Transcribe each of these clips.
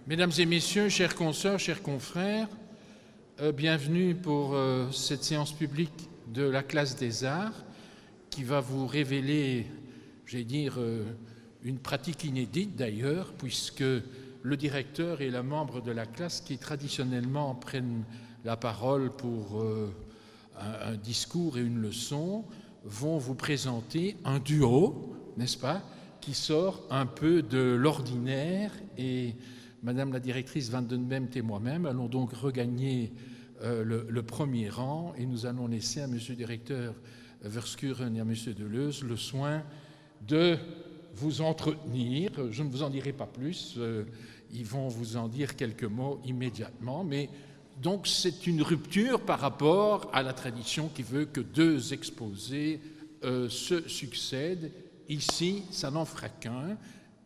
Mesdames et messieurs, chers consoeurs, chers confrères, bienvenue pour cette séance publique de la classe des arts qui va vous révéler, une pratique inédite d'ailleurs, puisque le directeur et la membre de la classe qui traditionnellement prennent la parole pour un discours et une leçon vont vous présenter un duo, n'est-ce pas, qui sort un peu de l'ordinaire. Et Madame la directrice Van den Bemt et moi-même allons donc regagner le premier rang et nous allons laisser à Monsieur le directeur Verschuren et à Monsieur Deleuze le soin de vous entretenir. Je ne vous en dirai pas plus, ils vont vous en dire quelques mots immédiatement, mais donc c'est une rupture par rapport à la tradition qui veut que deux exposés se succèdent. Ici, ça n'en fera qu'un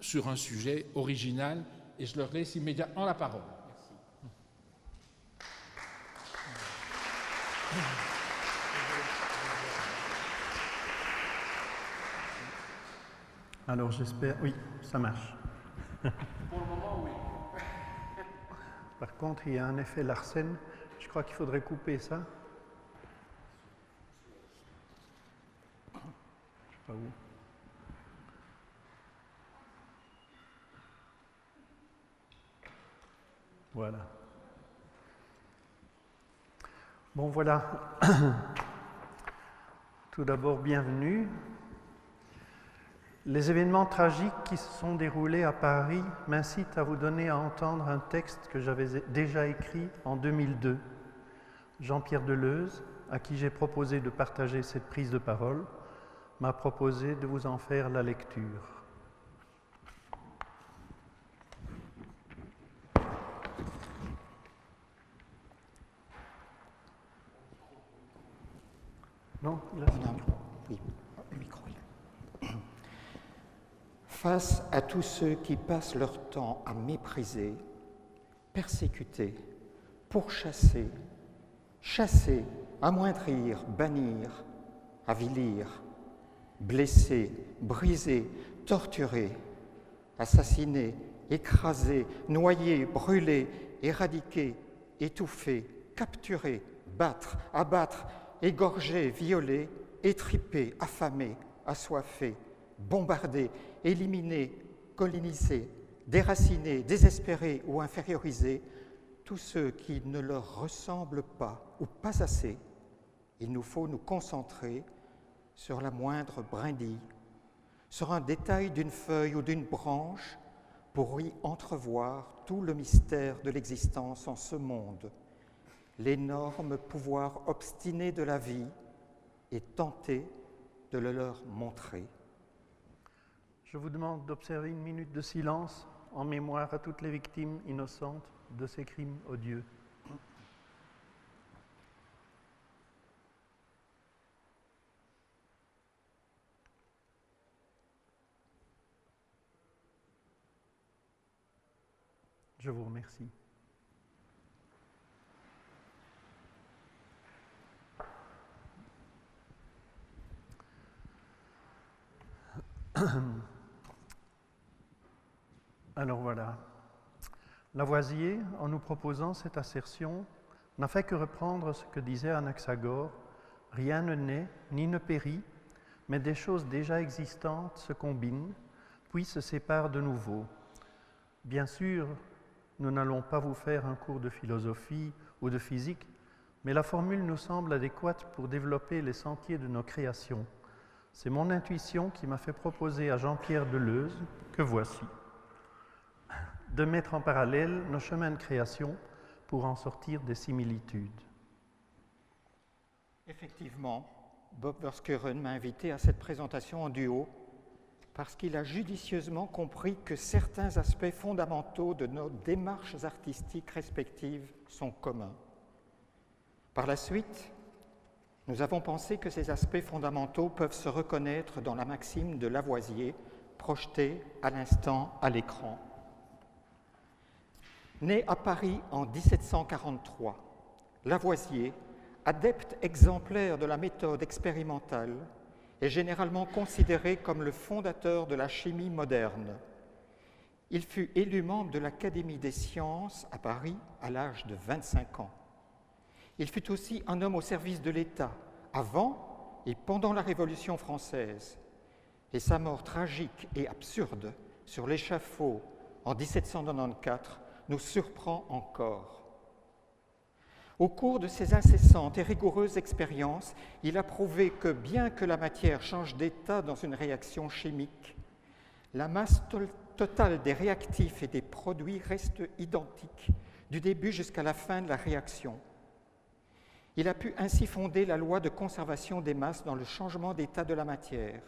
sur un sujet original et je leur laisse immédiatement la parole. Merci. Alors j'espère... Oui, ça marche. Pour le moment, oui. Par contre, il y a un effet Larsen. Je crois qu'il faudrait couper ça. Je ne sais pas où. Voilà. Bon, voilà. Tout d'abord, bienvenue. Les événements tragiques qui se sont déroulés à Paris m'incitent à vous donner à entendre un texte que j'avais déjà écrit en 2002. Jean-Pierre Deleuze, à qui j'ai proposé de partager cette prise de parole, m'a proposé de vous en faire la lecture. Non, il a son micro. Oui, le micro. Face à tous ceux qui passent leur temps à mépriser, persécuter, pourchasser, chasser, amoindrir, bannir, avilir, blesser, briser, torturer, assassiner, écraser, noyer, brûler, éradiquer, étouffer, capturer, battre, abattre, égorger, violer, étriper, affamer, assoiffer, bombarder, éliminer, coloniser, déraciner, désespérer ou inférioriser tous ceux qui ne leur ressemblent pas ou pas assez, il nous faut nous concentrer sur la moindre brindille, sur un détail d'une feuille ou d'une branche pour y entrevoir tout le mystère de l'existence en ce monde, l'énorme pouvoir obstiné de la vie et tenter de le leur montrer. Je vous demande d'observer une minute de silence en mémoire à toutes les victimes innocentes de ces crimes odieux. Je vous remercie. Alors voilà, Lavoisier, en nous proposant cette assertion, n'a fait que reprendre ce que disait Anaxagore: rien ne naît ni ne périt, mais des choses déjà existantes se combinent, puis se séparent de nouveau. Bien sûr, nous n'allons pas vous faire un cours de philosophie ou de physique, mais la formule nous semble adéquate pour développer les sentiers de nos créations. C'est mon intuition qui m'a fait proposer à Jean-Pierre Deleuze, que voici, de mettre en parallèle nos chemins de création pour en sortir des similitudes. Effectivement, Bob Verschuren m'a invité à cette présentation en duo parce qu'il a judicieusement compris que certains aspects fondamentaux de nos démarches artistiques respectives sont communs. Par la suite, nous avons pensé que ces aspects fondamentaux peuvent se reconnaître dans la maxime de Lavoisier, projetée à l'instant à l'écran. Né à Paris en 1743, Lavoisier, adepte exemplaire de la méthode expérimentale, est généralement considéré comme le fondateur de la chimie moderne. Il fut élu membre de l'Académie des sciences à Paris à l'âge de 25 ans. Il fut aussi un homme au service de l'État avant et pendant la Révolution française. Et sa mort tragique et absurde sur l'échafaud en 1794 nous surprend encore. Au cours de ses incessantes et rigoureuses expériences, il a prouvé que bien que la matière change d'état dans une réaction chimique, la masse totale des réactifs et des produits reste identique du début jusqu'à la fin de la réaction. Il a pu ainsi fonder la loi de conservation des masses dans le changement d'état de la matière,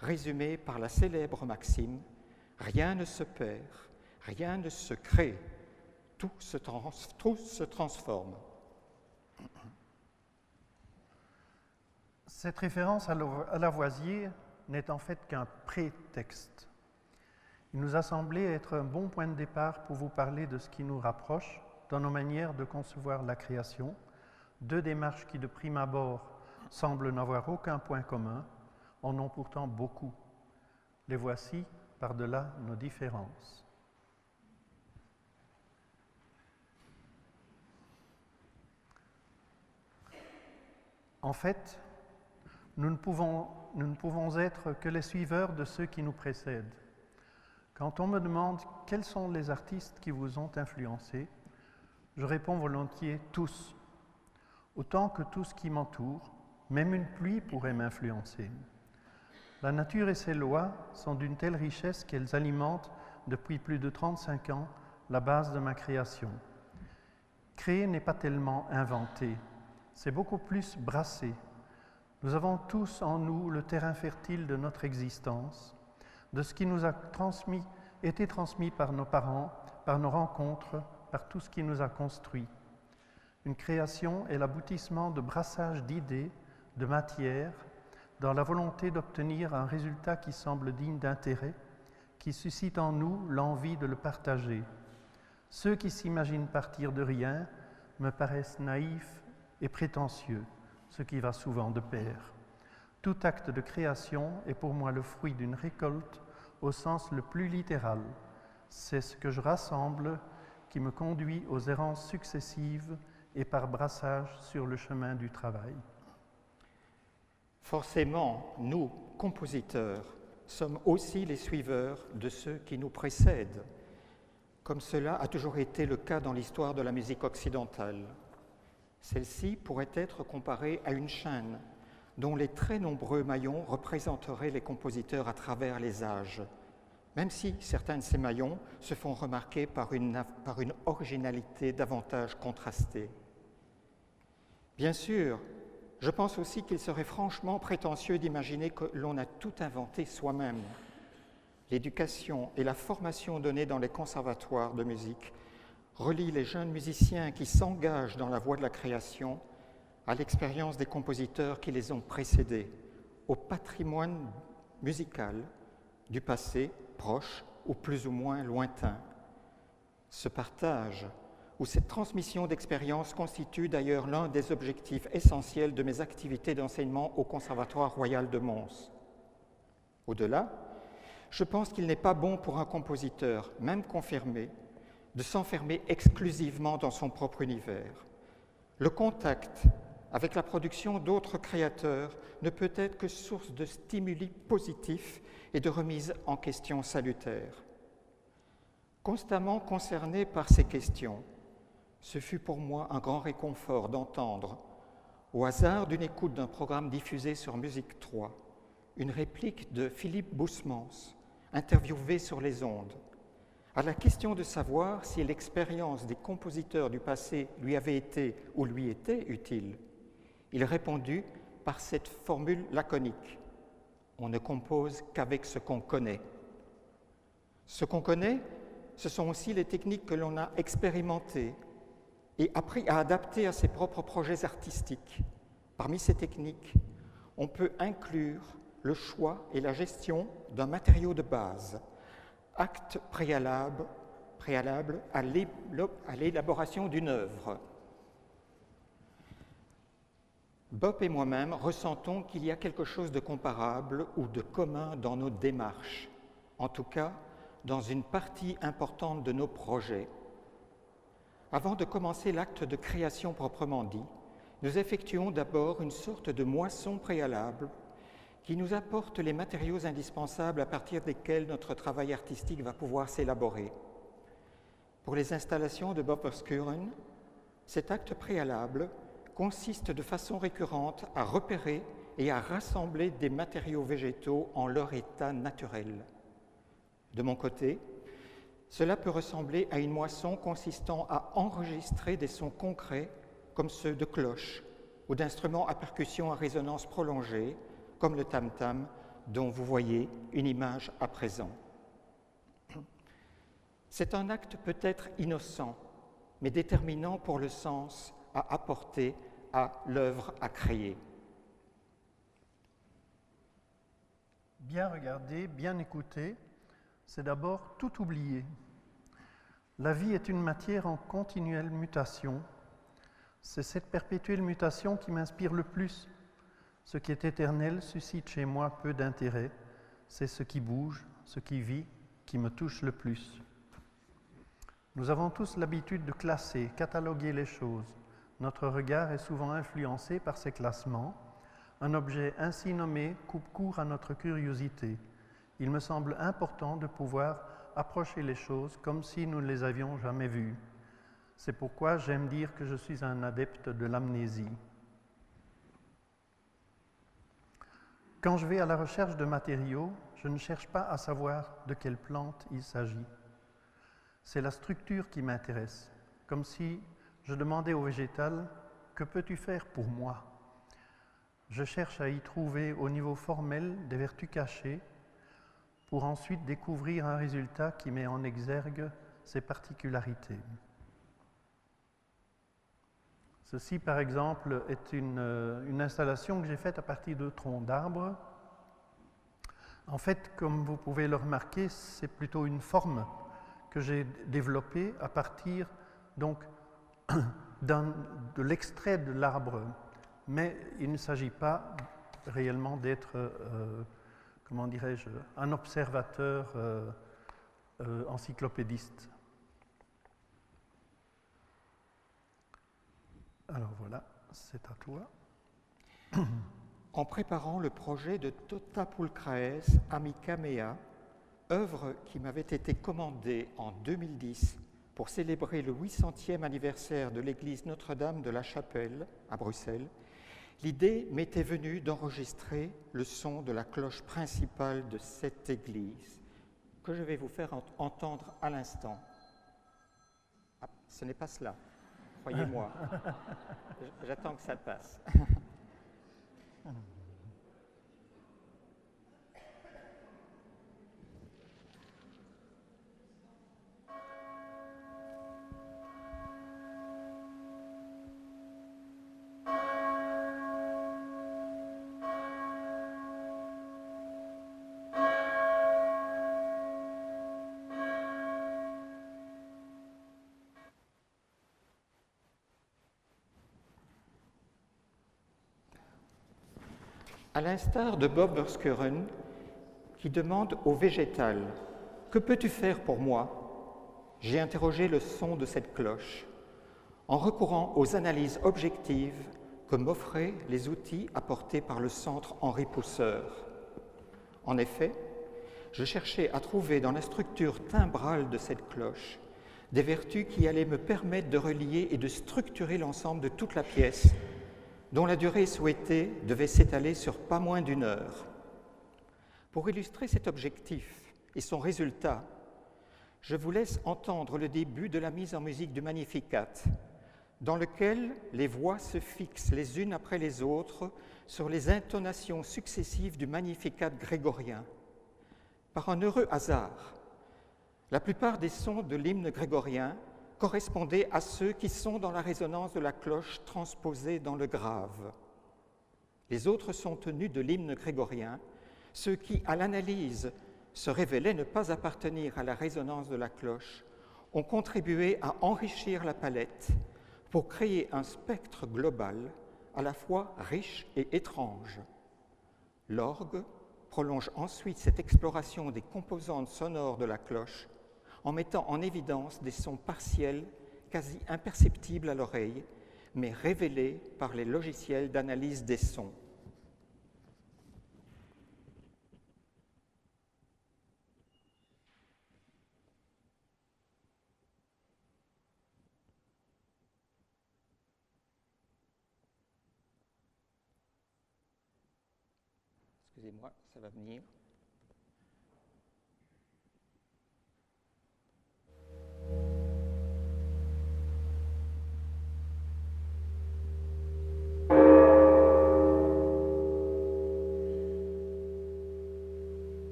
résumée par la célèbre maxime « Rien ne se perd, rien ne se crée, tout se transforme ». Cette référence à Lavoisier n'est en fait qu'un prétexte. Il nous a semblé être un bon point de départ pour vous parler de ce qui nous rapproche dans nos manières de concevoir la création, deux démarches qui de prime abord semblent n'avoir aucun point commun, en ont pourtant beaucoup. Les voici par-delà nos différences. En fait, nous ne pouvons être que les suiveurs de ceux qui nous précèdent. Quand on me demande quels sont les artistes qui vous ont influencé, je réponds volontiers tous, autant que tout ce qui m'entoure, même une pluie pourrait m'influencer. La nature et ses lois sont d'une telle richesse qu'elles alimentent depuis plus de 35 ans la base de ma création. Créer n'est pas tellement inventer, c'est beaucoup plus brasser. Nous avons tous en nous le terrain fertile de notre existence, de ce qui nous a été transmis par nos parents, par nos rencontres, par tout ce qui nous a construits. Une création est l'aboutissement de brassage d'idées, de matière, dans la volonté d'obtenir un résultat qui semble digne d'intérêt, qui suscite en nous l'envie de le partager. Ceux qui s'imaginent partir de rien me paraissent naïfs et prétentieux, ce qui va souvent de pair. Tout acte de création est pour moi le fruit d'une récolte au sens le plus littéral. C'est ce que je rassemble qui me conduit aux errances successives et par brassage sur le chemin du travail. Forcément, nous, compositeurs, sommes aussi les suiveurs de ceux qui nous précèdent, comme cela a toujours été le cas dans l'histoire de la musique occidentale. Celle-ci pourrait être comparée à une chaîne dont les très nombreux maillons représenteraient les compositeurs à travers les âges, même si certains de ces maillons se font remarquer par une originalité davantage contrastée. Bien sûr, je pense aussi qu'il serait franchement prétentieux d'imaginer que l'on a tout inventé soi-même. L'éducation et la formation donnée dans les conservatoires de musique relient les jeunes musiciens qui s'engagent dans la voie de la création à l'expérience des compositeurs qui les ont précédés, au patrimoine musical du passé proche ou plus ou moins lointain. Ce partage ou cette transmission d'expérience constitue d'ailleurs l'un des objectifs essentiels de mes activités d'enseignement au Conservatoire royal de Mons. Au-delà, je pense qu'il n'est pas bon pour un compositeur, même confirmé, de s'enfermer exclusivement dans son propre univers. Le contact avec la production d'autres créateurs ne peut être que source de stimuli positifs et de remise en question salutaires. Constamment concerné par ces questions, ce fut pour moi un grand réconfort d'entendre, au hasard d'une écoute d'un programme diffusé sur Musique 3, une réplique de Philippe Boussemans, interviewé sur les ondes. À la question de savoir si l'expérience des compositeurs du passé lui avait été ou lui était utile, il répondit par cette formule laconique : on ne compose qu'avec ce qu'on connaît. Ce qu'on connaît, ce sont aussi les techniques que l'on a expérimentées et appris à adapter à ses propres projets artistiques. Parmi ces techniques, on peut inclure le choix et la gestion d'un matériau de base, acte préalable à l'élaboration d'une œuvre. Bob et moi-même ressentons qu'il y a quelque chose de comparable ou de commun dans nos démarches. En tout cas, dans une partie importante de nos projets. Avant de commencer l'acte de création proprement dit, nous effectuons d'abord une sorte de moisson préalable qui nous apporte les matériaux indispensables à partir desquels notre travail artistique va pouvoir s'élaborer. Pour les installations de Bobberskuren, cet acte préalable consiste de façon récurrente à repérer et à rassembler des matériaux végétaux en leur état naturel. De mon côté, cela peut ressembler à une moisson consistant à enregistrer des sons concrets comme ceux de cloches ou d'instruments à percussion à résonance prolongée, comme le tam-tam dont vous voyez une image à présent. C'est un acte peut-être innocent, mais déterminant pour le sens à apporter à l'œuvre à créer. Bien regarder, bien écouter, c'est d'abord tout oublier. La vie est une matière en continuelle mutation. C'est cette perpétuelle mutation qui m'inspire le plus. Ce qui est éternel suscite chez moi peu d'intérêt. C'est ce qui bouge, ce qui vit, qui me touche le plus. Nous avons tous l'habitude de classer, cataloguer les choses. Notre regard est souvent influencé par ces classements. Un objet ainsi nommé coupe court à notre curiosité. Il me semble important de pouvoir approcher les choses comme si nous ne les avions jamais vues. C'est pourquoi j'aime dire que je suis un adepte de l'amnésie. Quand je vais à la recherche de matériaux, je ne cherche pas à savoir de quelle plante il s'agit. C'est la structure qui m'intéresse, comme si je demandais au végétal « Que peux-tu faire pour moi ?» Je cherche à y trouver au niveau formel des vertus cachées pour ensuite découvrir un résultat qui met en exergue ses particularités. Ceci, par exemple, est une installation que j'ai faite à partir de troncs d'arbres. En fait, comme vous pouvez le remarquer, c'est plutôt une forme que j'ai développée à partir donc, de l'extrait de l'arbre. Mais il ne s'agit pas réellement d'être, comment dirais-je, un observateur encyclopédiste. Alors voilà, c'est à toi. En préparant le projet de Tota Pulchraes Amica Mea, œuvre qui m'avait été commandée en 2010 pour célébrer le 800e anniversaire de l'église Notre-Dame de la Chapelle à Bruxelles, l'idée m'était venue d'enregistrer le son de la cloche principale de cette église, que je vais vous faire entendre à l'instant. Ah, ce n'est pas cela, croyez-moi. J'attends que ça passe. À l'instar de Bobberskuren, qui demande au végétal « Que peux-tu faire pour moi ?» j'ai interrogé le son de cette cloche en recourant aux analyses objectives que m'offraient les outils apportés par le Centre Henri Pousseur. En effet, je cherchais à trouver dans la structure timbrale de cette cloche des vertus qui allaient me permettre de relier et de structurer l'ensemble de toute la pièce, dont la durée souhaitée devait s'étaler sur pas moins d'1 heure. Pour illustrer cet objectif et son résultat, je vous laisse entendre le début de la mise en musique du Magnificat, dans lequel les voix se fixent les unes après les autres sur les intonations successives du Magnificat grégorien. Par un heureux hasard, la plupart des sons de l'hymne grégorien correspondaient à ceux qui sont dans la résonance de la cloche transposée dans le grave. Les autres sons tenus de l'hymne grégorien, ceux qui, à l'analyse, se révélaient ne pas appartenir à la résonance de la cloche, ont contribué à enrichir la palette pour créer un spectre global à la fois riche et étrange. L'orgue, prolonge ensuite cette exploration des composantes sonores de la cloche en mettant en évidence des sons partiels quasi imperceptibles à l'oreille, mais révélés par les logiciels d'analyse des sons. Excusez-moi, ça va venir.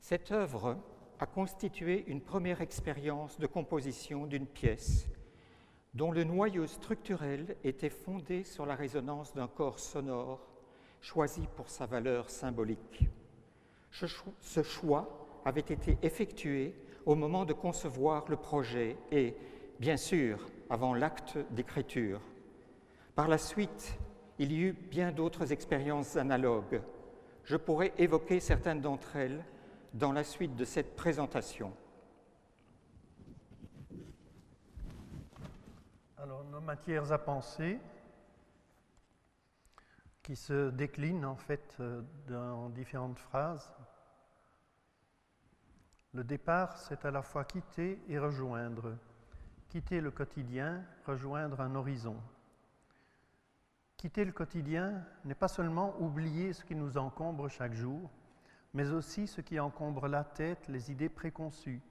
Cette œuvre a constitué une première expérience de composition d'une pièce dont le noyau structurel était fondé sur la résonance d'un corps sonore choisi pour sa valeur symbolique. Ce choix avait été effectué au moment de concevoir le projet et, bien sûr, avant l'acte d'écriture. Par la suite, il y eut bien d'autres expériences analogues. Je pourrais évoquer certaines d'entre elles dans la suite de cette présentation. Alors, nos matières à penser, qui se déclinent en fait dans différentes phrases. Le départ, c'est à la fois quitter et rejoindre. Quitter le quotidien, rejoindre un horizon. Quitter le quotidien n'est pas seulement oublier ce qui nous encombre chaque jour, mais aussi ce qui encombre la tête, les idées préconçues.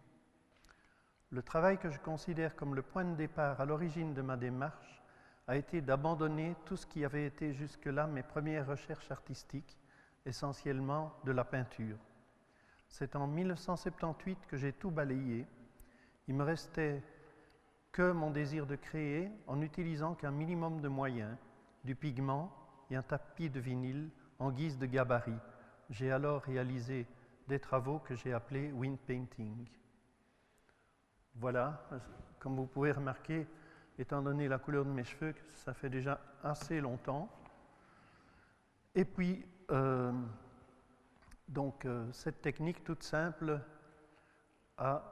Le travail que je considère comme le point de départ à l'origine de ma démarche a été d'abandonner tout ce qui avait été jusque-là mes premières recherches artistiques, essentiellement de la peinture. C'est en 1978 que j'ai tout balayé. Il me restait que mon désir de créer en n'utilisant qu'un minimum de moyens, du pigment et un tapis de vinyle en guise de gabarit. J'ai alors réalisé des travaux que j'ai appelés wind painting. Voilà, comme vous pouvez remarquer, étant donné la couleur de mes cheveux, ça fait déjà assez longtemps. Et puis, cette technique toute simple a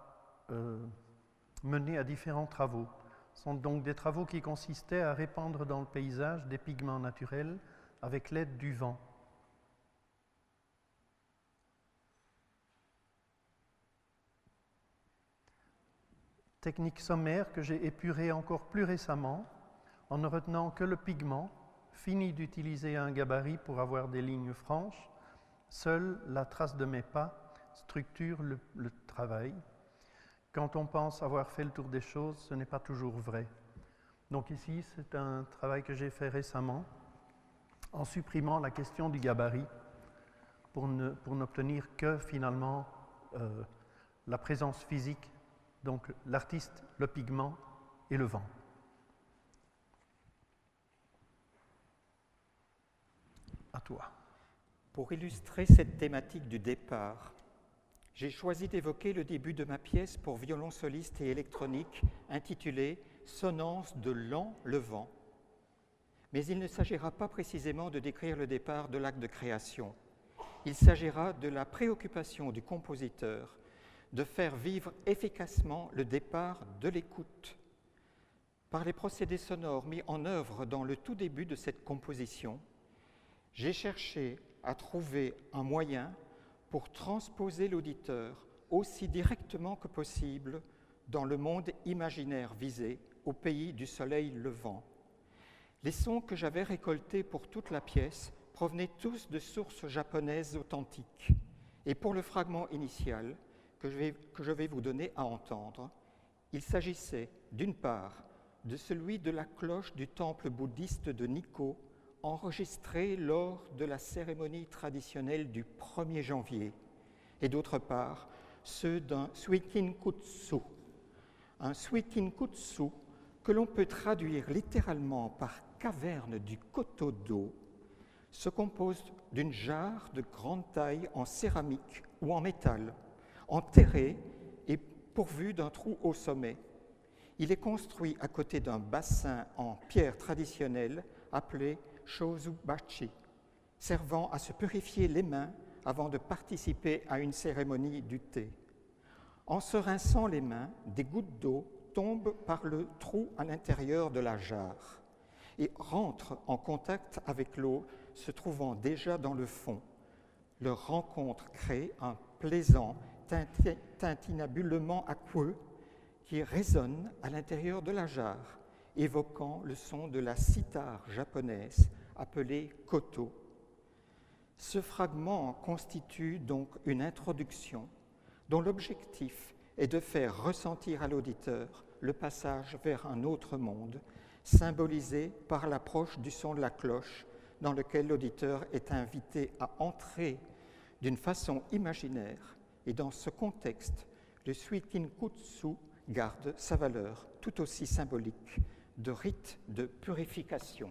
mené à différents travaux. Ce sont donc des travaux qui consistaient à répandre dans le paysage des pigments naturels avec l'aide du vent. Technique sommaire que j'ai épurée encore plus récemment en ne retenant que le pigment, fini d'utiliser un gabarit pour avoir des lignes franches. Seule la trace de mes pas structure le travail. Quand on pense avoir fait le tour des choses, ce n'est pas toujours vrai. Donc ici, c'est un travail que j'ai fait récemment en supprimant la question du gabarit pour n'obtenir que finalement la présence physique. Donc l'artiste, le pigment et le vent. À toi. Pour illustrer cette thématique du départ, j'ai choisi d'évoquer le début de ma pièce pour violon soliste et électronique intitulée « Sonance de l'an le vent ». Mais il ne s'agira pas précisément de décrire le départ de l'acte de création. Il s'agira de la préoccupation du compositeur de faire vivre efficacement le départ de l'écoute. Par les procédés sonores mis en œuvre dans le tout début de cette composition, j'ai cherché à trouver un moyen pour transposer l'auditeur aussi directement que possible dans le monde imaginaire visé, au pays du soleil levant. Les sons que j'avais récoltés pour toute la pièce provenaient tous de sources japonaises authentiques. Et pour le fragment initial que je vais vous donner à entendre, il s'agissait d'une part de celui de la cloche du temple bouddhiste de Nikko, enregistré lors de la cérémonie traditionnelle du 1er janvier, et d'autre part ceux d'un suikinkutsu. Un suikinkutsu que l'on peut traduire littéralement par caverne du coteau d'eau, se compose d'une jarre de grande taille en céramique ou en métal, enterrée et pourvue d'un trou au sommet. Il est construit à côté d'un bassin en pierre traditionnelle appelé shozubachi, servant à se purifier les mains avant de participer à une cérémonie du thé. En se rinçant les mains, des gouttes d'eau tombent par le trou à l'intérieur de la jarre et rentrent en contact avec l'eau se trouvant déjà dans le fond. Leur rencontre crée un plaisant tintinabulement aqueux qui résonne à l'intérieur de la jarre, évoquant le son de la cithare japonaise appelée koto. Ce fragment constitue donc une introduction dont l'objectif est de faire ressentir à l'auditeur le passage vers un autre monde, symbolisé par l'approche du son de la cloche, dans lequel l'auditeur est invité à entrer d'une façon imaginaire. Et dans ce contexte, le suikinkutsu garde sa valeur tout aussi symbolique de rite de purification.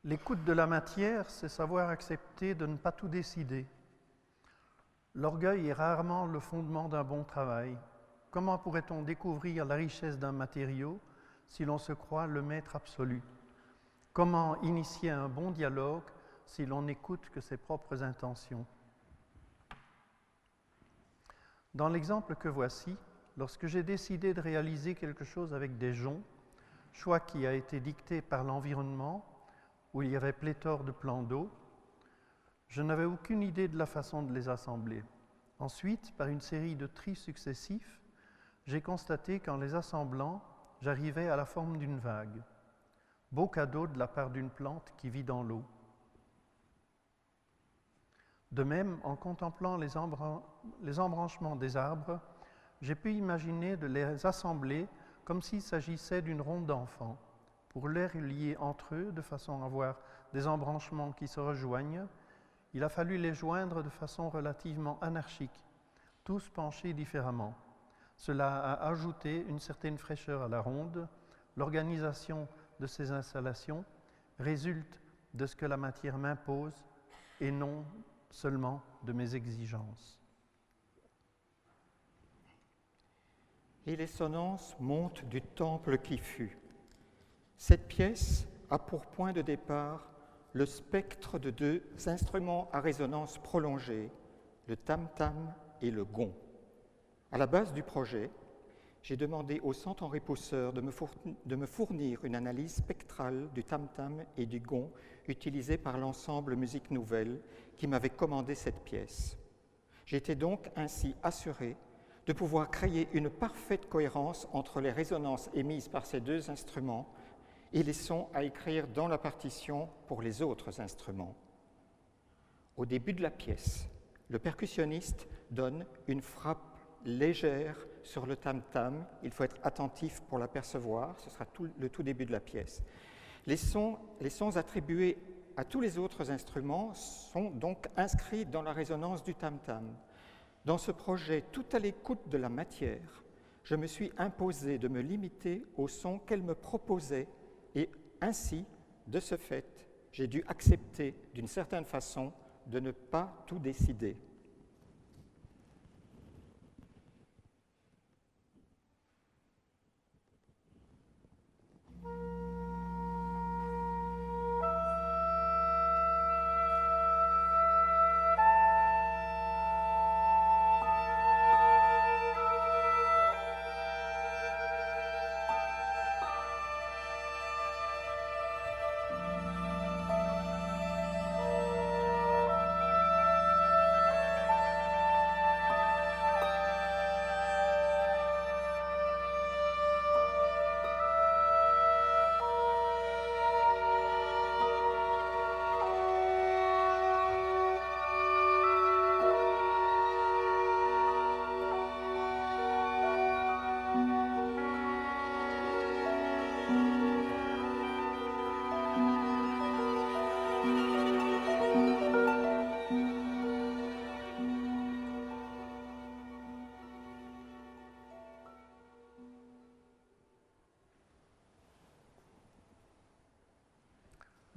L'écoute de la matière, c'est savoir accepter de ne pas tout décider. L'orgueil est rarement le fondement d'un bon travail. Comment pourrait-on découvrir la richesse d'un matériau si l'on se croit le maître absolu? Comment initier un bon dialogue si l'on n'écoute que ses propres intentions? Dans l'exemple que voici, lorsque j'ai décidé de réaliser quelque chose avec des joncs, choix qui a été dicté par l'environnement, où il y avait pléthore de plans d'eau, je n'avais aucune idée de la façon de les assembler. Ensuite, par une série de tris successifs, j'ai constaté qu'en les assemblant, j'arrivais à la forme d'une vague. Beau cadeau de la part d'une plante qui vit dans l'eau. De même, en contemplant les embranchements des arbres, j'ai pu imaginer de les assembler comme s'il s'agissait d'une ronde d'enfants. Pour les relier entre eux de façon à avoir des embranchements qui se rejoignent, il a fallu les joindre de façon relativement anarchique, tous penchés différemment. Cela a ajouté une certaine fraîcheur à la ronde. L'organisation de ces installations résulte de ce que la matière m'impose et non seulement de mes exigences. et les sonnances montent du temple qui fut. Cette pièce a pour point de départ le spectre de deux instruments à résonance prolongée, le tam-tam et le gong. À la base du projet, j'ai demandé au Centre Henri Pousseur de me fournir une analyse spectrale du tam-tam et du gong utilisés par l'ensemble Musique Nouvelle qui m'avait commandé cette pièce. J'étais donc ainsi assuré de pouvoir créer une parfaite cohérence entre les résonances émises par ces deux instruments et les sons à écrire dans la partition pour les autres instruments. Au début de la pièce, le percussionniste donne une frappe légère sur le tam-tam. Il faut être attentif pour l'apercevoir, ce sera le tout début de la pièce. Les sons attribués à tous les autres instruments sont donc inscrits dans la résonance du tam-tam. Dans ce projet, tout à l'écoute de la matière, je me suis imposé de me limiter aux sons qu'elle me proposait et ainsi, de ce fait, j'ai dû accepter d'une certaine façon de ne pas tout décider.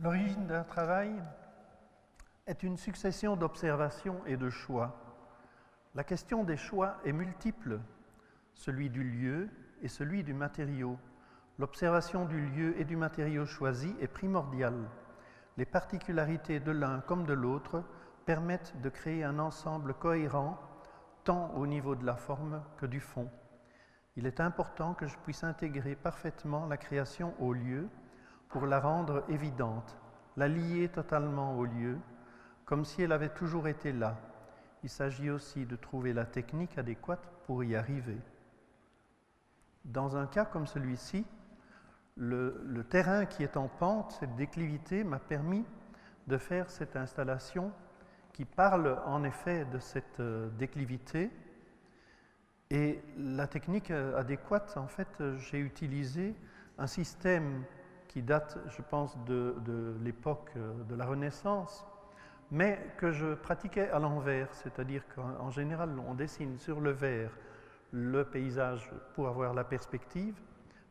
L'origine d'un travail est une succession d'observations et de choix. La question des choix est multiple, celui du lieu et celui du matériau. L'observation du lieu et du matériau choisi est primordiale. Les particularités de l'un comme de l'autre permettent de créer un ensemble cohérent, tant au niveau de la forme que du fond. Il est important que je puisse intégrer parfaitement la création au lieu, pour la rendre évidente, la lier totalement au lieu, comme si elle avait toujours été là. Il s'agit aussi de trouver la technique adéquate pour y arriver. Dans un cas comme celui-ci, le terrain qui est en pente, cette déclivité, m'a permis de faire cette installation qui parle en effet de cette déclivité. Et la technique adéquate, en fait, j'ai utilisé un système qui date, je pense, de l'époque de la Renaissance, mais que je pratiquais à l'envers, c'est-à-dire qu'en général, on dessine sur le verre le paysage pour avoir la perspective,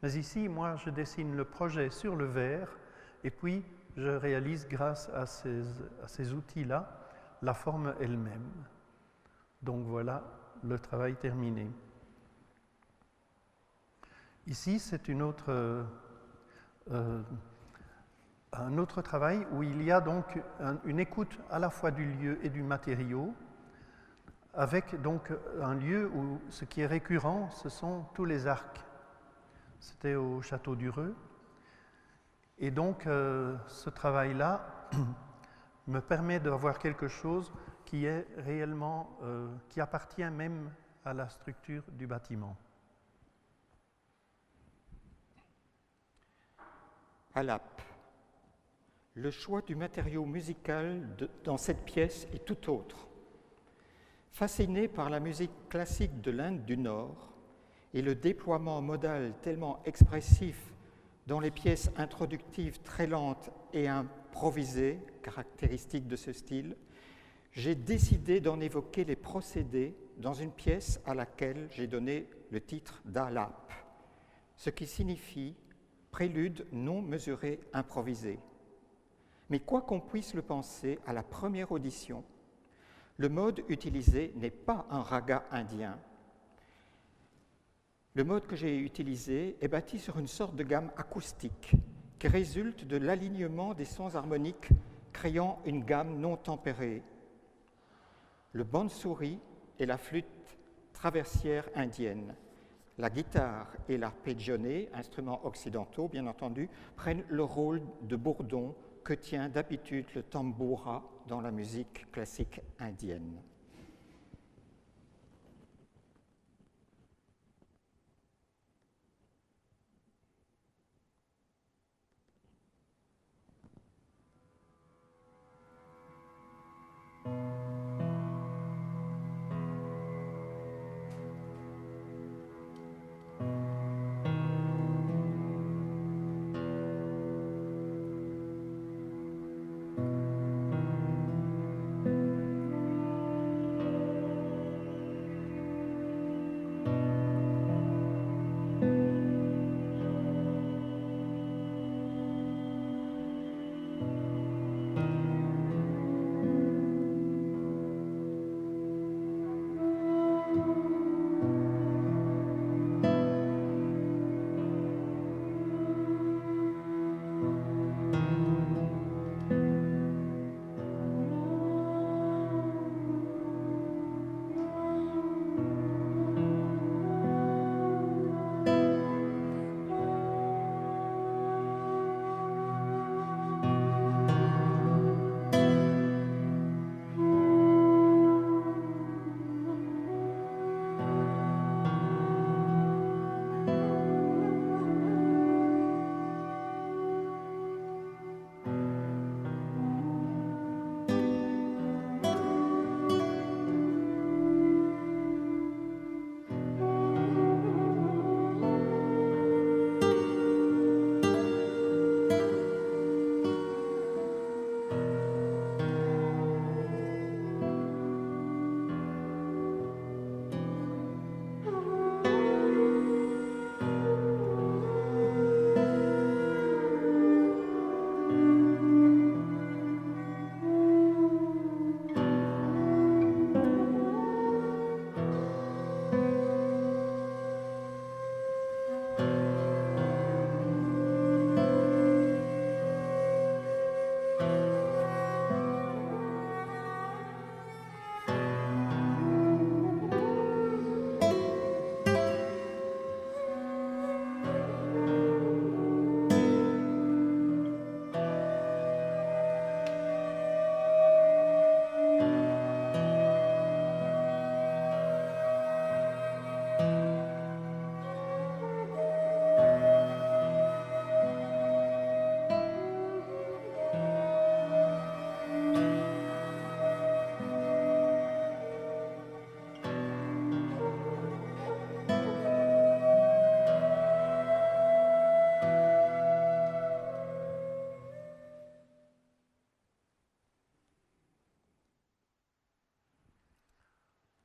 mais ici, moi, je dessine le projet sur le verre, et puis je réalise, grâce à ces outils-là, la forme elle-même. Donc voilà le travail terminé. Ici, c'est un autre travail où il y a donc une écoute à la fois du lieu et du matériau, avec donc un lieu où ce qui est récurrent, ce sont tous les arcs. C'était au château d'Ureux. Et donc ce travail-là me permet d'avoir quelque chose qui est réellement, qui appartient même à la structure du bâtiment. Alap. Le choix du matériau musical dans cette pièce est tout autre. Fasciné par la musique classique de l'Inde du Nord et le déploiement modal tellement expressif dans les pièces introductives très lentes et improvisées, caractéristiques de ce style, j'ai décidé d'en évoquer les procédés dans une pièce à laquelle j'ai donné le titre d'Alap, ce qui signifie prélude non mesuré improvisé. Mais quoi qu'on puisse le penser à la première audition, le mode utilisé n'est pas un raga indien. Le mode que j'ai utilisé est bâti sur une sorte de gamme acoustique qui résulte de l'alignement des sons harmoniques créant une gamme non tempérée. Le bansuri est la flûte traversière indienne. La guitare et l'arpeggione, instruments occidentaux bien entendu, prennent le rôle de bourdon que tient d'habitude le tambura dans la musique classique indienne.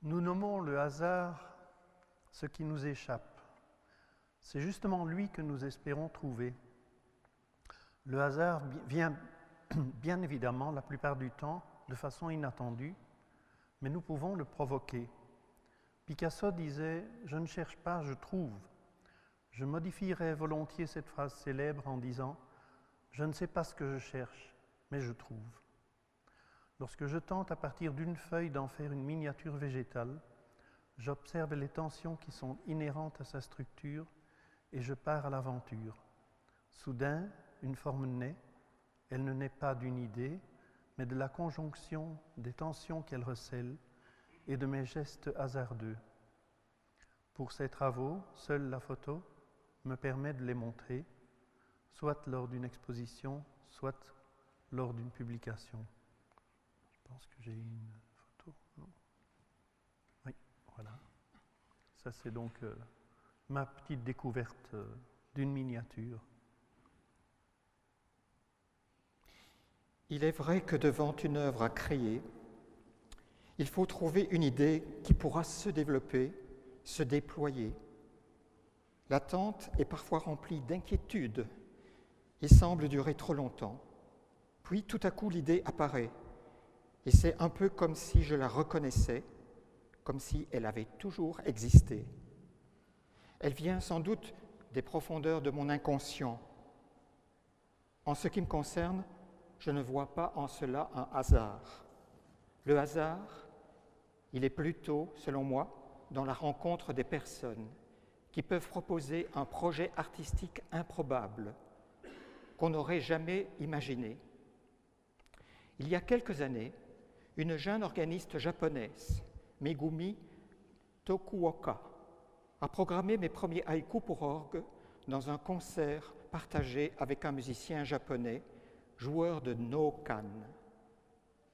Nous nommons le hasard ce qui nous échappe. C'est justement lui que nous espérons trouver. Le hasard vient bien évidemment la plupart du temps de façon inattendue, mais nous pouvons le provoquer. Picasso disait « Je ne cherche pas, je trouve ». Je modifierais volontiers cette phrase célèbre en disant « Je ne sais pas ce que je cherche, mais je trouve ». Lorsque je tente à partir d'une feuille d'en faire une miniature végétale, j'observe les tensions qui sont inhérentes à sa structure et je pars à l'aventure. Soudain, une forme naît. Elle ne naît pas d'une idée, mais de la conjonction des tensions qu'elle recèle et de mes gestes hasardeux. Pour ces travaux, seule la photo me permet de les montrer, soit lors d'une exposition, soit lors d'une publication. Je pense que j'ai une photo. Non. Oui, voilà. Ça, c'est donc ma petite découverte d'une miniature. Il est vrai que devant une œuvre à créer, il faut trouver une idée qui pourra se développer, se déployer. L'attente est parfois remplie d'inquiétude et semble durer trop longtemps. Puis tout à coup l'idée apparaît et c'est un peu comme si je la reconnaissais, comme si elle avait toujours existé. Elle vient sans doute des profondeurs de mon inconscient. En ce qui me concerne, je ne vois pas en cela un hasard. Le hasard, il est plutôt, selon moi, dans la rencontre des personnes qui peuvent proposer un projet artistique improbable qu'on n'aurait jamais imaginé. Il y a quelques années, une jeune organiste japonaise, Megumi Tokuoka, a programmé mes premiers haïkus pour orgue dans un concert partagé avec un musicien japonais, joueur de no-kan.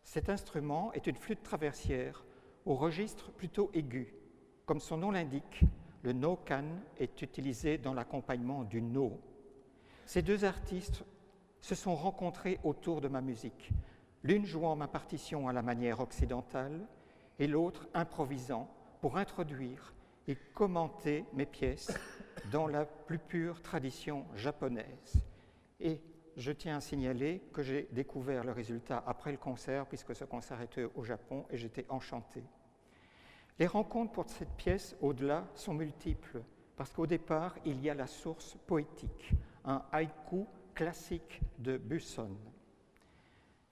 Cet instrument est une flûte traversière au registre plutôt aigu. Comme son nom l'indique, le no-kan est utilisé dans l'accompagnement du no. Ces deux artistes se sont rencontrés autour de ma musique, l'une jouant ma partition à la manière occidentale et l'autre improvisant pour introduire et commenter mes pièces dans la plus pure tradition japonaise. Et je tiens à signaler que j'ai découvert le résultat après le concert, puisque ce concert était au Japon et j'étais enchanté. Les rencontres pour cette pièce, au-delà, sont multiples, parce qu'au départ, il y a la source poétique, un haïku classique de Buson.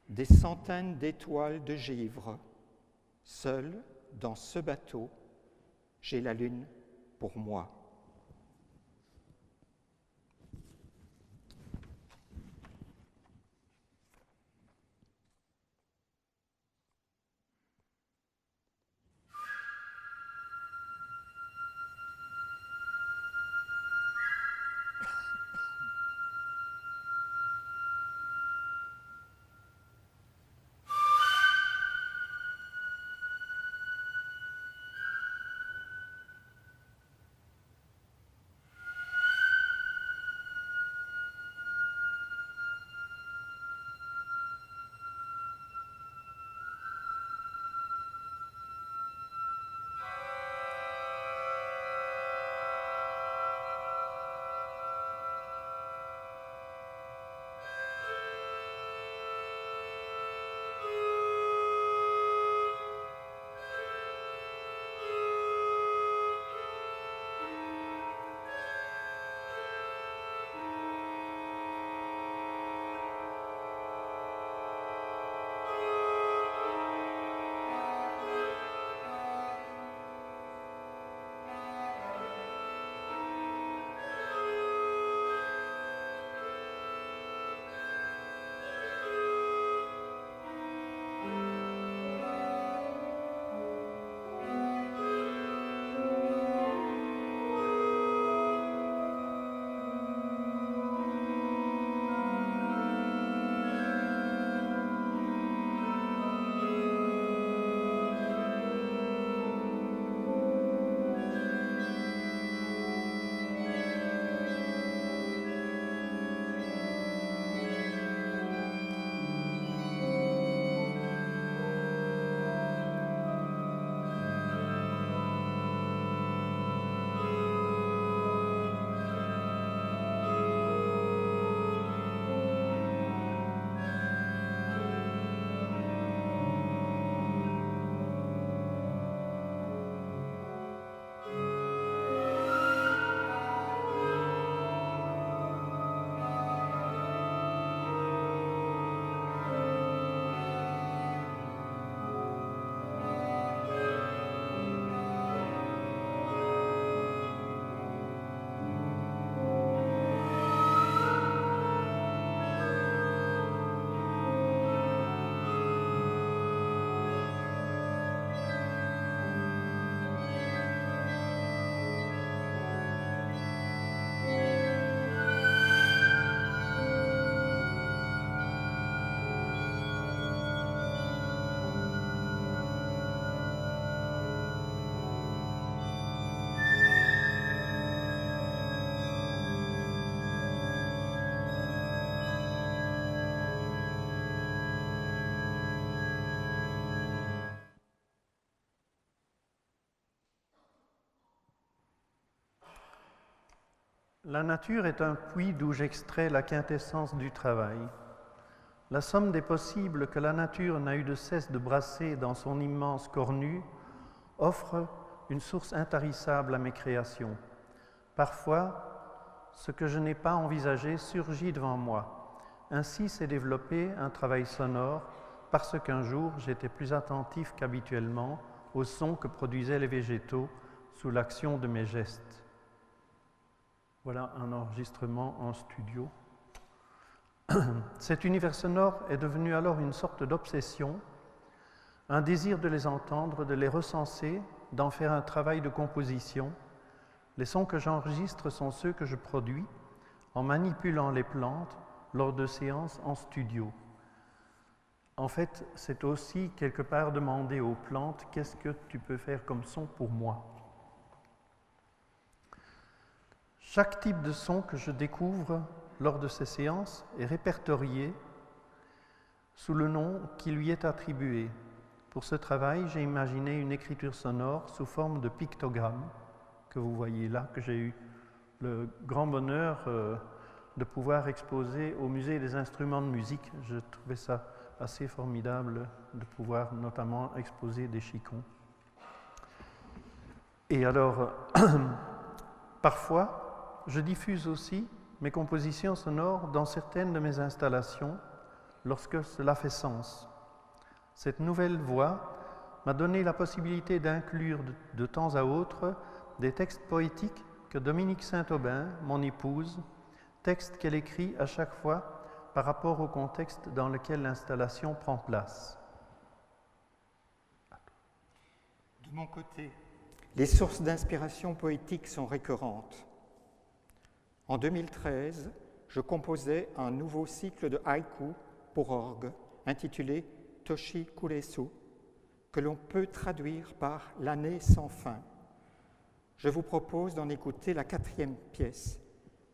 Des centaines d'étoiles de givre, seul dans ce bateau, j'ai la lune pour moi. La nature est un puits d'où j'extrais la quintessence du travail. La somme des possibles que la nature n'a eu de cesse de brasser dans son immense cornue offre une source intarissable à mes créations. Parfois, ce que je n'ai pas envisagé surgit devant moi. Ainsi s'est développé un travail sonore parce qu'un jour j'étais plus attentif qu'habituellement aux sons que produisaient les végétaux sous l'action de mes gestes. Voilà un enregistrement en studio. Cet univers sonore est devenu alors une sorte d'obsession, un désir de les entendre, de les recenser, d'en faire un travail de composition. Les sons que j'enregistre sont ceux que je produis en manipulant les plantes lors de séances en studio. En fait, c'est aussi quelque part demander aux plantes « Qu'est-ce que tu peux faire comme son pour moi ?» Chaque type de son que je découvre lors de ces séances est répertorié sous le nom qui lui est attribué. Pour ce travail, j'ai imaginé une écriture sonore sous forme de pictogramme que vous voyez là, que j'ai eu le grand bonheur de pouvoir exposer au Musée des instruments de musique. Je trouvais ça assez formidable de pouvoir notamment exposer des chicons. Et alors, parfois, je diffuse aussi mes compositions sonores dans certaines de mes installations lorsque cela fait sens. Cette nouvelle voie m'a donné la possibilité d'inclure de temps à autre des textes poétiques que Dominique Saint-Aubin, mon épouse, textes qu'elle écrit à chaque fois par rapport au contexte dans lequel l'installation prend place. De mon côté, les sources d'inspiration poétique sont récurrentes. En 2013, je composais un nouveau cycle de haïkus pour orgue intitulé Toshi Kuresu, que l'on peut traduire par l'année sans fin. Je vous propose d'en écouter la 4e pièce,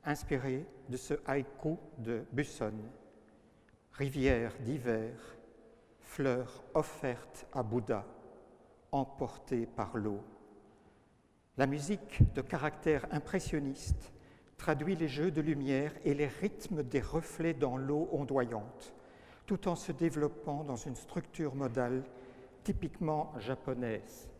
inspirée de ce haïku de Busson. Rivière d'hiver, fleurs offertes à Bouddha, emportées par l'eau. La musique de caractère impressionniste traduit les jeux de lumière et les rythmes des reflets dans l'eau ondoyante, tout en se développant dans une structure modale typiquement japonaise.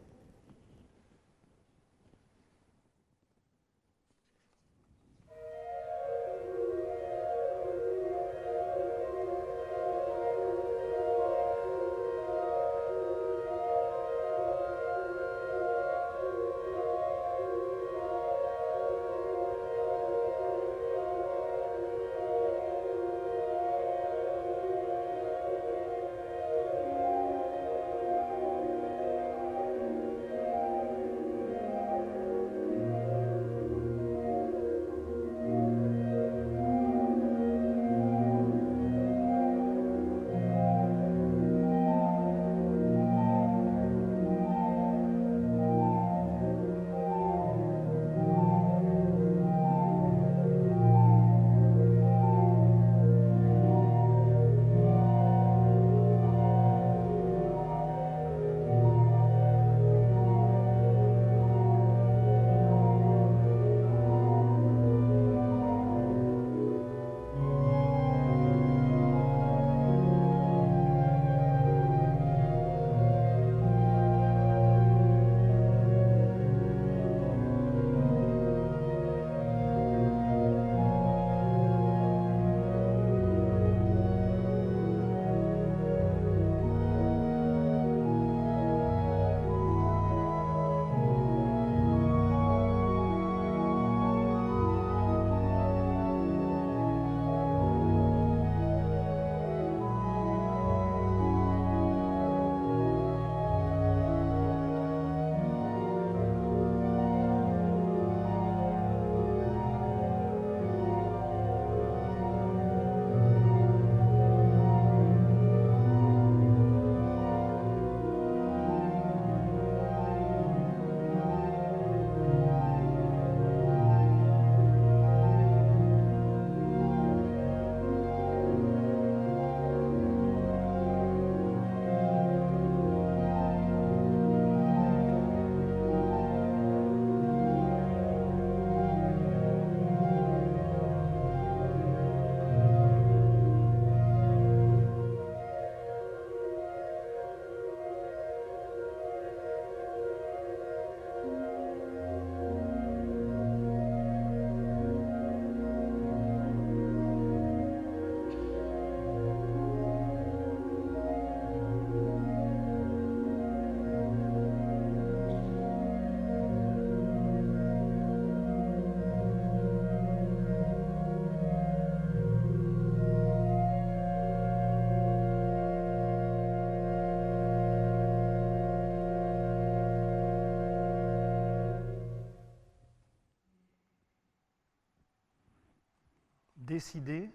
Décider,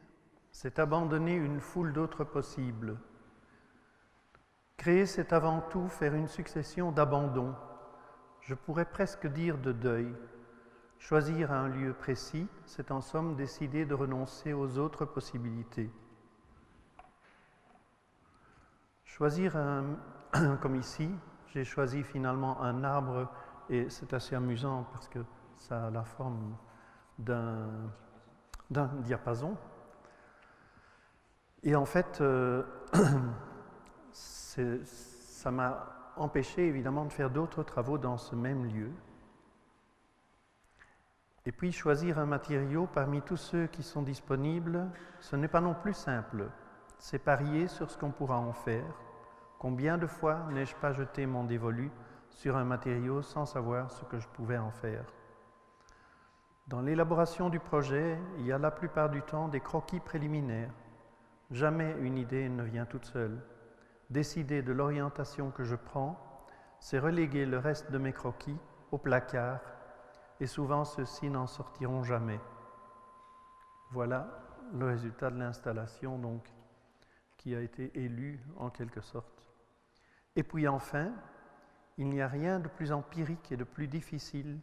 c'est abandonner une foule d'autres possibles. Créer, c'est avant tout faire une succession d'abandons. Je pourrais presque dire de deuil. Choisir un lieu précis, c'est en somme décider de renoncer aux autres possibilités. Choisir comme ici, j'ai choisi finalement un arbre et c'est assez amusant parce que ça a la forme d'un diapason. Et en fait, ça m'a empêché évidemment de faire d'autres travaux dans ce même lieu. Et puis choisir un matériau parmi tous ceux qui sont disponibles, ce n'est pas non plus simple. C'est parier sur ce qu'on pourra en faire. Combien de fois n'ai-je pas jeté mon dévolu sur un matériau sans savoir ce que je pouvais en faire? Dans l'élaboration du projet, il y a la plupart du temps des croquis préliminaires. Jamais une idée ne vient toute seule. Décider de l'orientation que je prends, c'est reléguer le reste de mes croquis au placard, et souvent ceux-ci n'en sortiront jamais. Voilà le résultat de l'installation donc, qui a été élu en quelque sorte. Et puis enfin, il n'y a rien de plus empirique et de plus difficile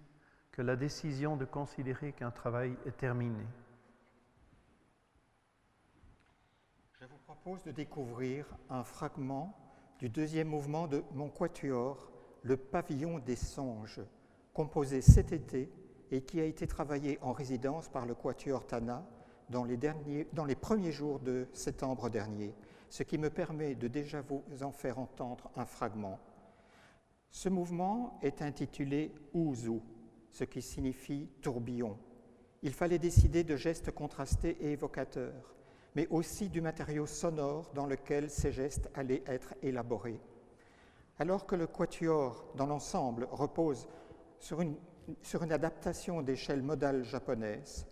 que la décision de considérer qu'un travail est terminé. Je vous propose de découvrir un fragment du deuxième mouvement de mon quatuor, le Pavillon des songes, composé cet été et qui a été travaillé en résidence par le quatuor Tana dans les premiers jours de septembre dernier, ce qui me permet de déjà vous en faire entendre un fragment. Ce mouvement est intitulé « Ouzu », ce qui signifie « tourbillon ». Il fallait décider de gestes contrastés et évocateurs, mais aussi du matériau sonore dans lequel ces gestes allaient être élaborés. Alors que le quatuor, dans l'ensemble, repose sur une adaptation d'échelle modale japonaise,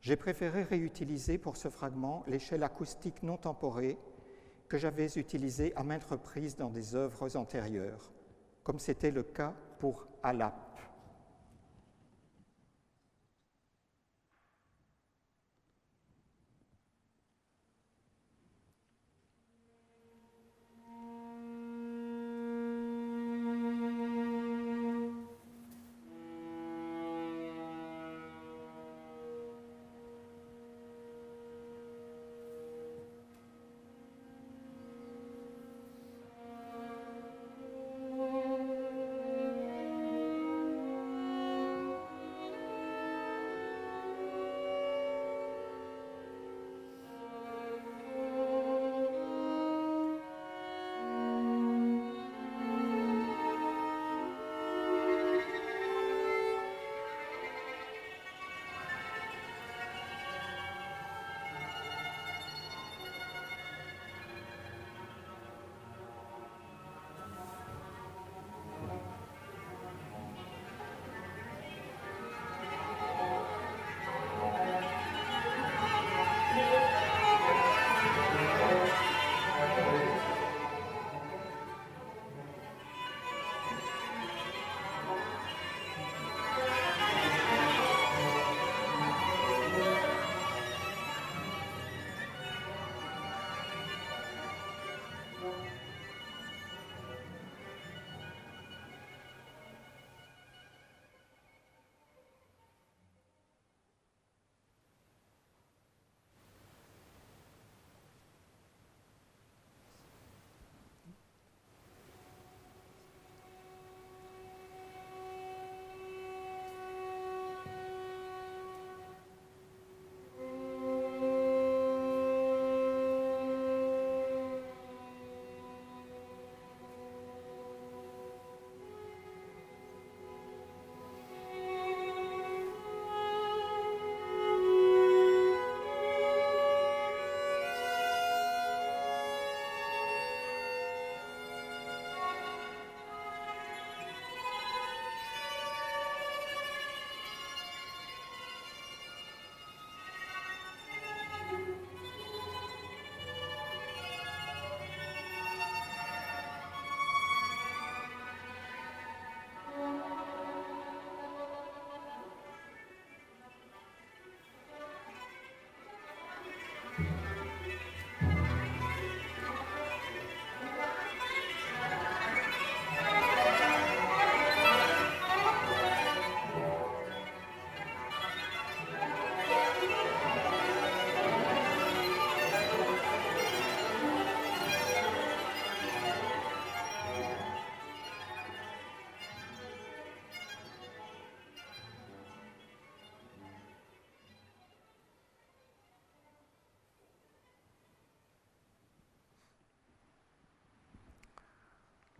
j'ai préféré réutiliser pour ce fragment l'échelle acoustique non temporée que j'avais utilisée à maintes reprises dans des œuvres antérieures, comme c'était le cas pour Alap.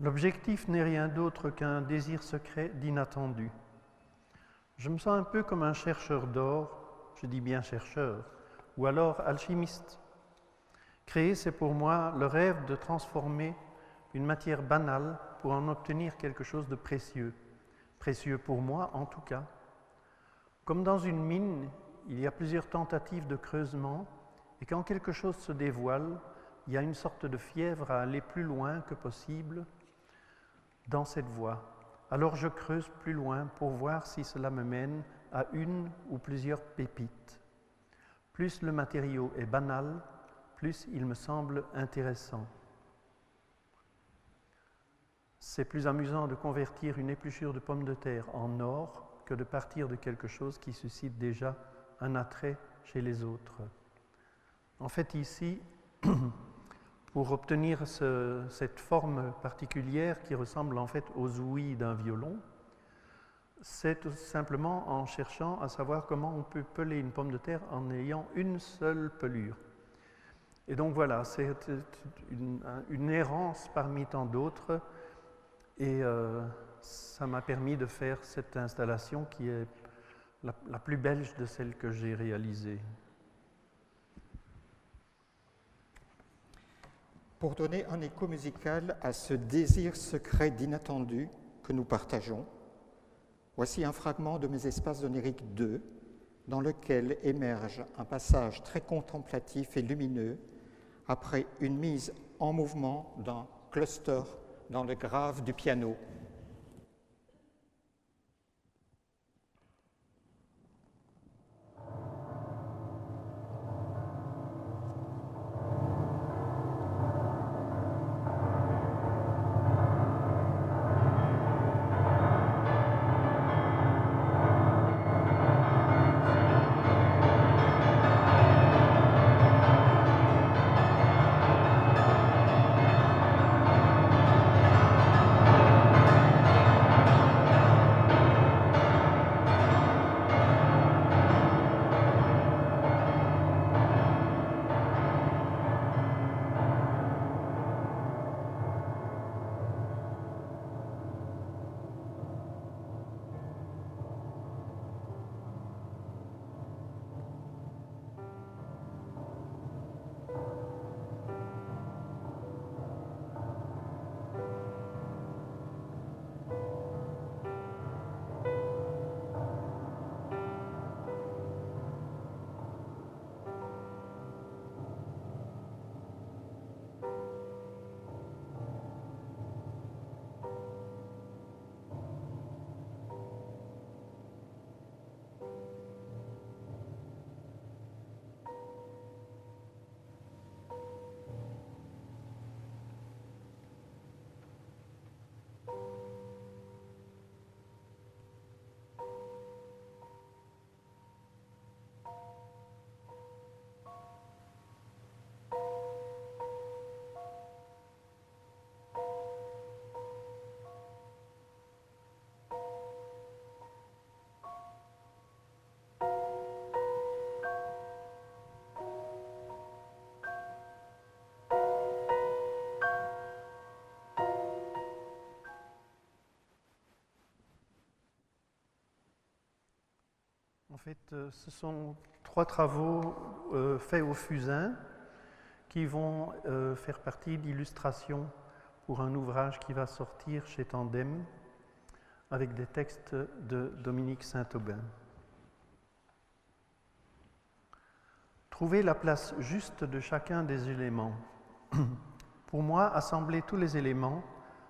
L'objectif n'est rien d'autre qu'un désir secret d'inattendu. Je me sens un peu comme un chercheur d'or, je dis bien chercheur, ou alors alchimiste. Créer, c'est pour moi le rêve de transformer une matière banale pour en obtenir quelque chose de précieux. Précieux pour moi, en tout cas. Comme dans une mine, il y a plusieurs tentatives de creusement, et quand quelque chose se dévoile, il y a une sorte de fièvre à aller plus loin que possible dans cette voie. Alors je creuse plus loin pour voir si cela me mène à une ou plusieurs pépites. Plus le matériau est banal, plus il me semble intéressant. C'est plus amusant de convertir une épluchure de pommes de terre en or que de partir de quelque chose qui suscite déjà un attrait chez les autres. En fait, ici, pour obtenir cette forme particulière qui ressemble en fait aux ouïes d'un violon, c'est tout simplement en cherchant à savoir comment on peut peler une pomme de terre en ayant une seule pelure. Et donc voilà, c'est une errance parmi tant d'autres, et ça m'a permis de faire cette installation qui est la plus belge de celles que j'ai réalisées. Pour donner un écho musical à ce désir secret d'inattendu que nous partageons, voici un fragment de mes espaces oniriques 2, dans lequel émerge un passage très contemplatif et lumineux après une mise en mouvement d'un cluster dans le grave du piano. En fait, ce sont 3 travaux faits au fusain qui vont faire partie d'illustrations pour un ouvrage qui va sortir chez Tandem avec des textes de Dominique Saint-Aubin. Trouver la place juste de chacun des éléments. Pour moi, assembler tous les éléments,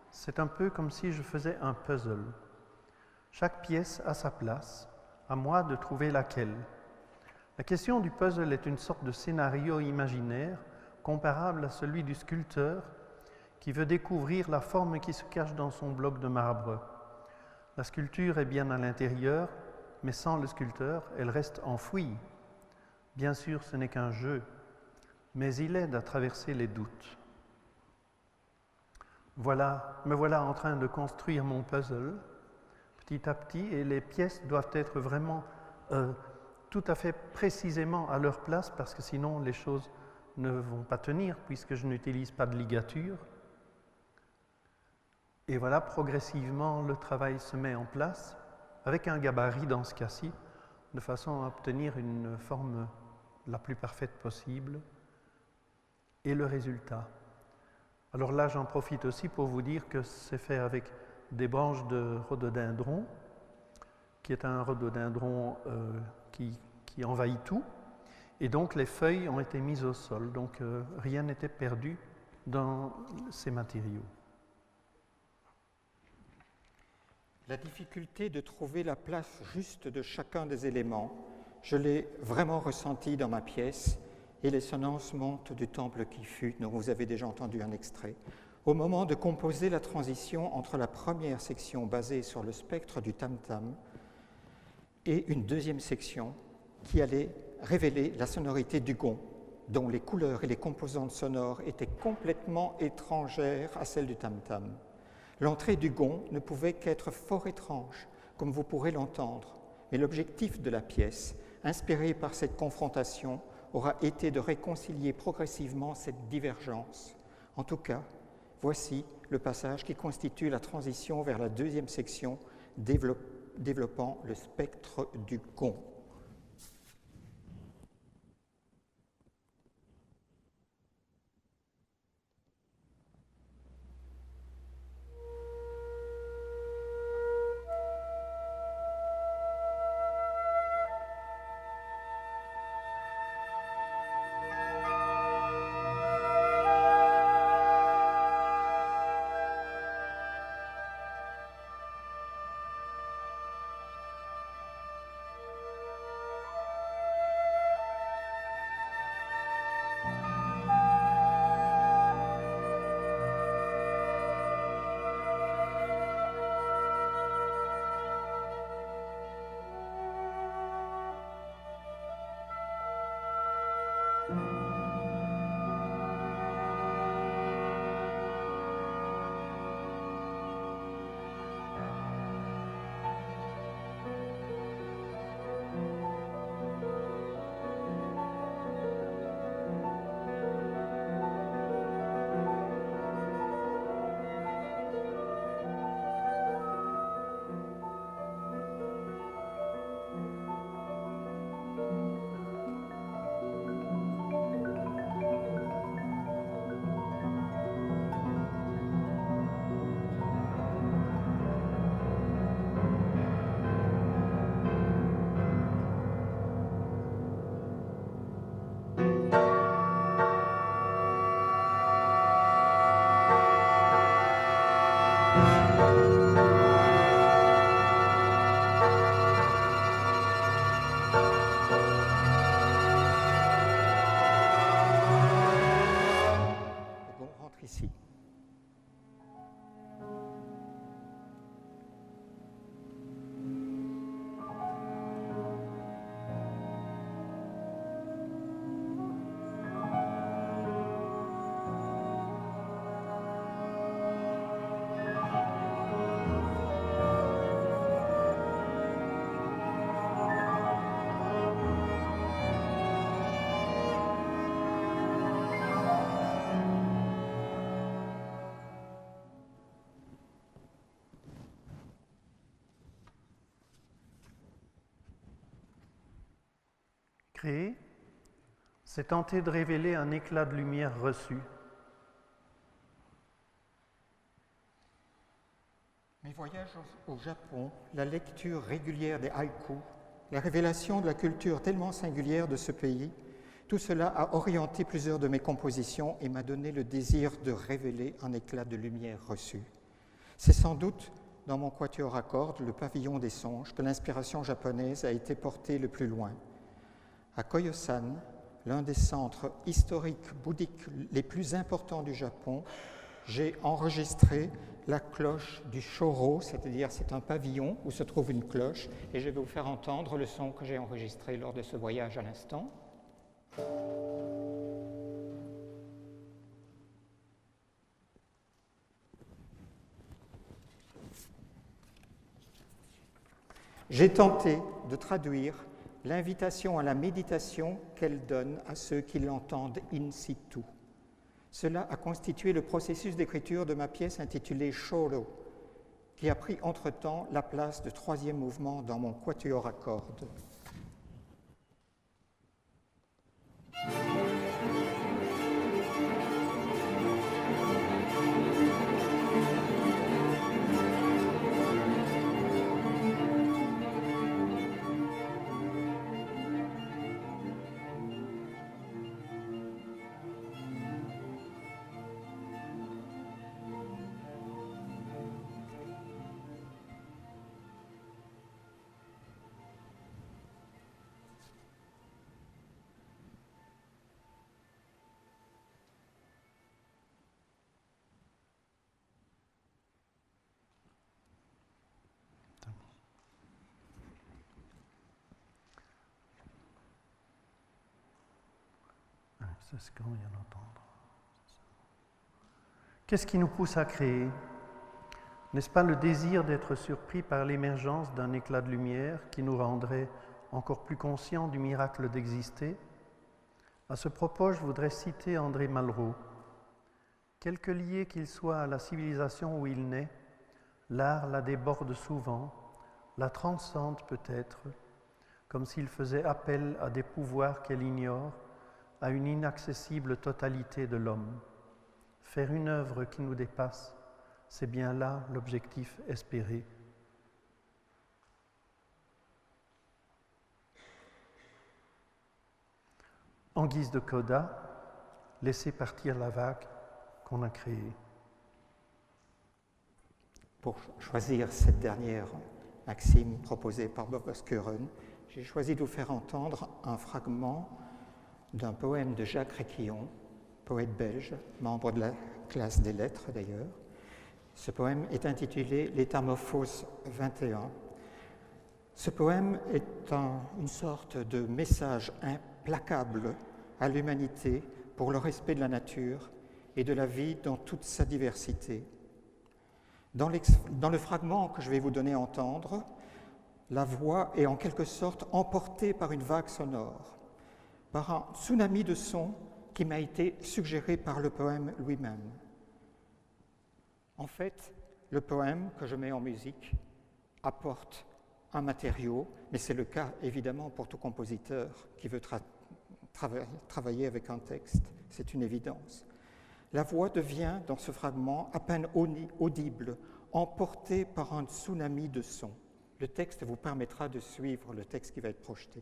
c'est un peu comme si je faisais un puzzle. Chaque pièce a sa place. À moi de trouver laquelle. La question du puzzle est une sorte de scénario imaginaire comparable à celui du sculpteur qui veut découvrir la forme qui se cache dans son bloc de marbre. La sculpture est bien à l'intérieur, mais sans le sculpteur, elle reste enfouie. Bien sûr, ce n'est qu'un jeu, mais il aide à traverser les doutes. Me voilà en train de construire mon puzzle, petit à petit, et les pièces doivent être vraiment tout à fait précisément à leur place parce que sinon les choses ne vont pas tenir puisque je n'utilise pas de ligature. Et voilà, progressivement, le travail se met en place, avec un gabarit dans ce cas-ci, de façon à obtenir une forme la plus parfaite possible, et le résultat. Alors là, j'en profite aussi pour vous dire que c'est fait avec des branches de rhododendron, qui est un rhododendron qui envahit tout, et donc les feuilles ont été mises au sol, donc rien n'était perdu dans ces matériaux. La difficulté de trouver la place juste de chacun des éléments, je l'ai vraiment ressenti dans ma pièce, et les sonnances montent du temple qui fut, dont vous avez déjà entendu un extrait, au moment de composer la transition entre la première section basée sur le spectre du tam-tam et une deuxième section qui allait révéler la sonorité du gong, dont les couleurs et les composantes sonores étaient complètement étrangères à celles du tam-tam. L'entrée du gong ne pouvait qu'être fort étrange, comme vous pourrez l'entendre, mais l'objectif de la pièce, inspiré par cette confrontation, aura été de réconcilier progressivement cette divergence. En tout cas, voici le passage qui constitue la transition vers la deuxième section, développant le spectre du gong. Ici. Créer, c'est tenter de révéler un éclat de lumière reçu. Mes voyages au Japon, la lecture régulière des haïkus, la révélation de la culture tellement singulière de ce pays, tout cela a orienté plusieurs de mes compositions et m'a donné le désir de révéler un éclat de lumière reçu. C'est sans doute dans mon quatuor à cordes, le pavillon des songes, que l'inspiration japonaise a été portée le plus loin. À Koyosan, l'un des centres historiques bouddhiques les plus importants du Japon, j'ai enregistré la cloche du Shōro, c'est-à-dire c'est un pavillon où se trouve une cloche, et je vais vous faire entendre le son que j'ai enregistré lors de ce voyage à l'instant. J'ai tenté de traduire l'invitation à la méditation qu'elle donne à ceux qui l'entendent in situ. Cela a constitué le processus d'écriture de ma pièce intitulée Solo, qui a pris entre-temps la place de troisième mouvement dans mon quatuor à cordes. C'est ce qu'on vient d'entendre. Qu'est-ce qui nous pousse à créer? N'est-ce pas le désir d'être surpris par l'émergence d'un éclat de lumière qui nous rendrait encore plus conscients du miracle d'exister? À ce propos, je voudrais citer André Malraux. Quelque lié qu'il soit à la civilisation où il naît, l'art la déborde souvent, la transcende peut-être, comme s'il faisait appel à des pouvoirs qu'elle ignore, à une inaccessible totalité de l'homme. Faire une œuvre qui nous dépasse, c'est bien là l'objectif espéré. En guise de coda, laissez partir la vague qu'on a créée. Pour choisir cette dernière maxime proposée par Bob Oskuren, j'ai choisi de vous faire entendre un fragment d'un poème de Jacques Réquillon, poète belge, membre de la classe des lettres d'ailleurs. Ce poème est intitulé « L'étamorphose 21 ». Ce poème est une sorte de message implacable à l'humanité pour le respect de la nature et de la vie dans toute sa diversité. Dans le fragment que je vais vous donner à entendre, la voix est en quelque sorte emportée par une vague sonore, par un tsunami de sons qui m'a été suggéré par le poème lui-même. En fait, le poème que je mets en musique apporte un matériau, mais c'est le cas évidemment pour tout compositeur qui veut travailler avec un texte, c'est une évidence. La voix devient, dans ce fragment, à peine audible, emportée par un tsunami de sons. Le texte vous permettra de suivre le texte qui va être projeté.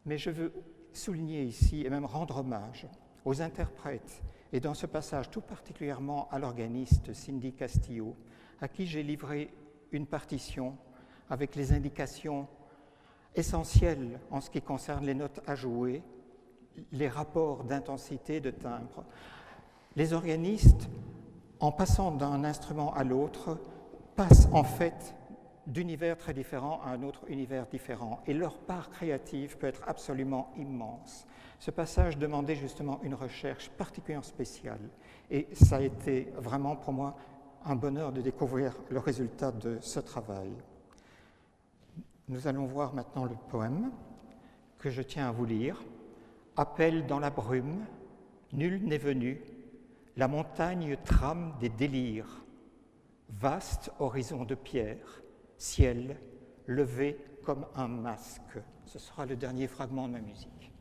Mais je veux souligner ici, et même rendre hommage aux interprètes, et dans ce passage tout particulièrement à l'organiste Cindy Castillo, à qui j'ai livré une partition avec les indications essentielles en ce qui concerne les notes à jouer, les rapports d'intensité, de timbre. Les organistes, en passant d'un instrument à l'autre, passent en fait d'univers très différents à un autre univers différent, et leur part créative peut être absolument immense. Ce passage demandait justement une recherche particulièrement spéciale, et ça a été vraiment pour moi un bonheur de découvrir le résultat de ce travail. Nous allons voir maintenant le poème que je tiens à vous lire. Appel dans la brume, nul n'est venu, la montagne trame des délires, vaste horizon de pierre, ciel levé comme un masque. Ce sera le dernier fragment de ma musique.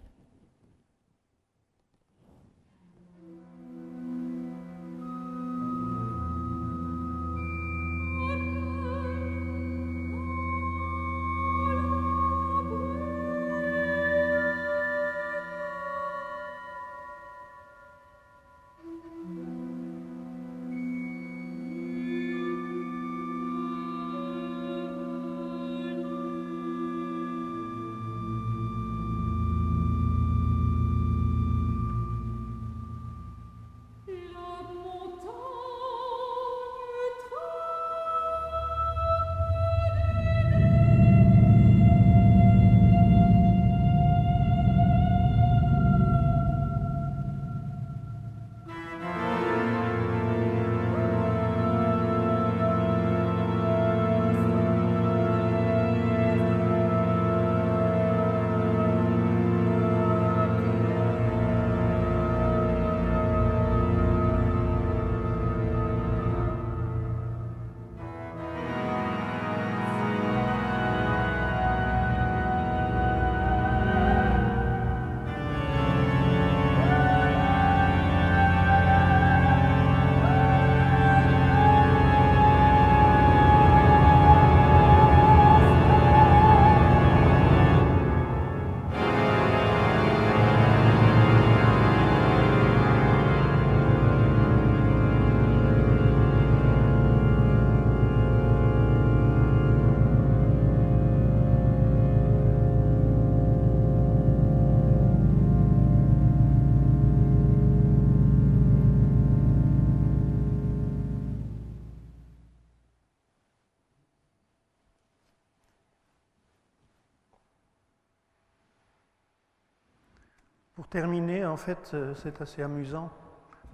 Pour terminer, en fait, c'est assez amusant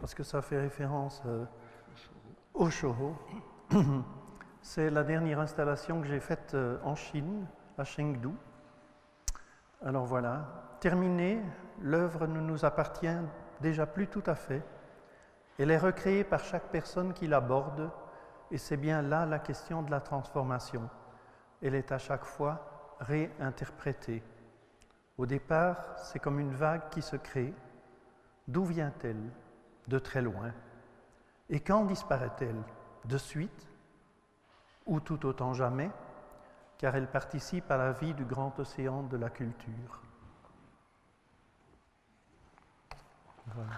parce que ça fait référence au Shōho. C'est la dernière installation que j'ai faite en Chine, à Chengdu. Alors voilà, terminée, l'œuvre ne nous appartient déjà plus tout à fait. Elle est recréée par chaque personne qui l'aborde, et c'est bien là la question de la transformation. Elle est à chaque fois réinterprétée. Au départ, c'est comme une vague qui se crée. D'où vient-elle? De très loin. Et quand disparaît-elle? De suite? Ou tout autant jamais? Car elle participe à la vie du grand océan de la culture. Voilà.